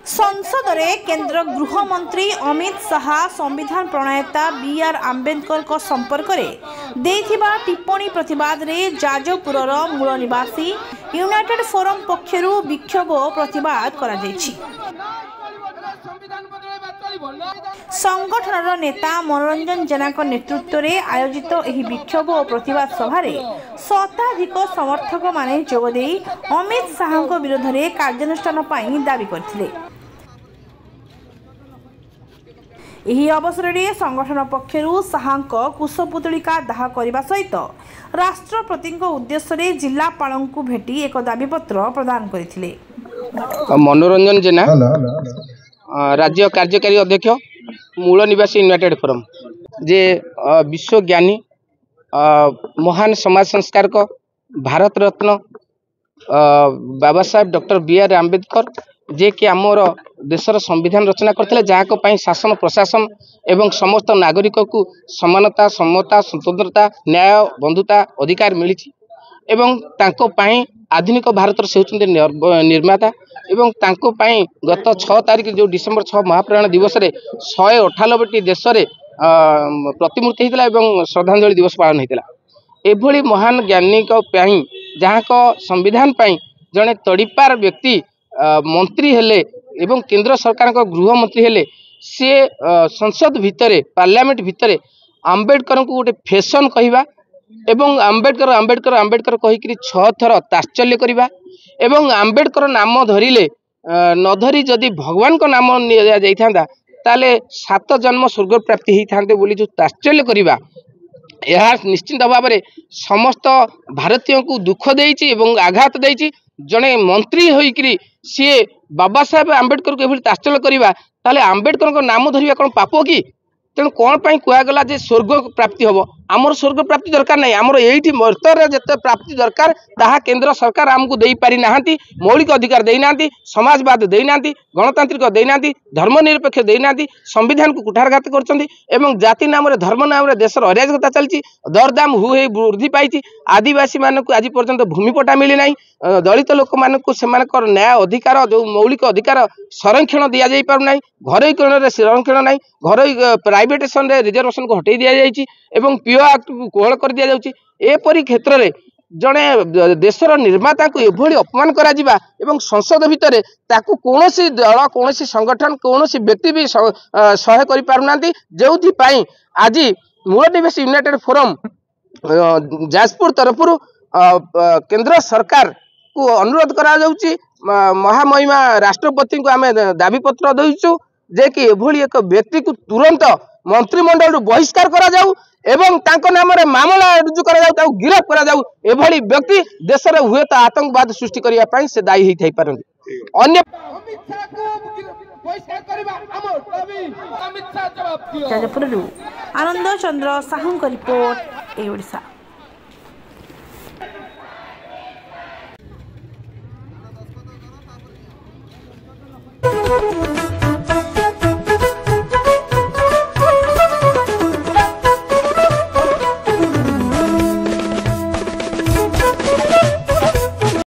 संसद में केंद्र गृहमंत्री अमित शाह संविधान प्रणेता बी.आर. आंबेडकर संपर्क में देथिबा टिप्पणी प्रतिवाद रे जाजपुर मूल निवासी यूनाइटेड फोरम पक्षरु विक्षोभ प्रतिवाद करा जायछि। संगठनर नेता मनोरंजन जेना नेतृत्व में आयोजित एही विक्षोभ और प्रतिवाद सभा शताधिक समर्थक माने जोगदे अमित शाह विरोध में कार्यानुष्ठान पई दाबी करथिले। एही अवसर में संगठन पक्षरु शाहक कुशपुतलिका दाह करने सहित राष्ट्रपति उद्देश्य जिलापालू भेटी एक दाबीपत्र प्रदान करथिले। मनोरंजन जेना राज्य कार्यकारी अध्यक्ष मूल निवासी यूनाइटेड फोरम जे विश्व ज्ञानी महान समाज संस्कारक भारत रत्न बाबा साहेब डॉक्टर बी.आर. आंबेडकर जे कि आमर देशर संविधान रचना करते जहाँ शासन प्रशासन एवं समस्त नागरिक को समानता समता स्वतंत्रता न्याय बंधुता अधिकार मिली एवं तांको पाई आधुनिक भारत से निर्माता एवं तांको पाई गत 6 तारिख जो डिसेम्बर 6 महाप्राण दिवस रे 198टी देश रे प्रतिमूर्ति होता एवं श्रद्धांजलि दिवस पालन होता। एभली महान ज्ञानी जहाँ को संविधान पाई जड़े तड़ीपार व्यक्ति मंत्री हेले एवं केंद्र सरकार गृह मंत्री हेले सी संसद भितर पार्लियामेंट भितर आंबेडकर को गोटे फैशन कहवा एवं आंबेडकर आंबेडकर आंबेडकर कहीकि 6 थर तात्सल्य करवा एवं आंबेडकर नाम धरिले न धरी जदि भगवान को नाम निया ताले 7 जन्म स्वर्ग प्राप्ति होता बोली जो तात्सल्य करवा यह निश्चित भाव में समस्त भारतीय को दुख देइछि एवं आघात देइछि। जड़े मंत्री होइकरी सी बाबा साहेब आंबेडकर को एभली तात्सल्य करवा ताले आंबेडकर को नाम धरिया कौन पाप कि तेणु कौन पाई कहगला जे स्वर्ग प्राप्ति हम आमर स्वर्ग प्राप्ति दरकार नहीं आमर यही मर्तर जिते प्राप्ति दरकार ताहा केंद्र सरकार आमको दे पारि नाहांती मौलिक अधिकार देना समाजवाद देना गणतांत्रिक देना धर्मनिरपेक्ष देना संविधान को कुठारघात कर जाति नाम धर्म नाम देशर अराजकता चलती दरदाम हु वृद्धि पाई आदिवासी मानक आज पर्यंत भूमिपटा मिली ना दलित लोक मानक न्याय अधिकार जो मौलिक अधिकार संरक्षण दि जा पारना घरोईकरण संरक्षण ना घर प्राइवेटेशन रिजर्वेशन को हटई दि जाइए एवं पीओ एक्ट को कोहल कर दि जाउछि। एपरि क्षेत्र में जड़े देशर निर्माता को एभली अपमान करा जिबा एवं संसद भितर ताकू कोनोसी दल कोनोसी संगठन कोनोसी व्यक्ति भी सहाय करि पारुनांती जोथि पई आज मूल निवासी यूनाइटेड फोरम जाजपुर तरफरु केंद्र सरकार को अनुरोध करा जाउछि महामहिमा राष्ट्रपति को आमे दाबी पत्र देउछु जे कि एभली एक व्यक्ति को तुरंत मंत्रिमंडल बहिष्कार करा जाऊ एवं तांको नाम रे मामला रुजु करा जाऊ ताऊ गिरफ करा जाऊ एभली व्यक्ति देश रे हुए तो आतंकवाद सृष्टि करिया पई से दायी हेइ पारନ୍ତି। अन्य जाजपुरु आनंद चंद्र साहू का रिपोर्ट ए ओडिशा।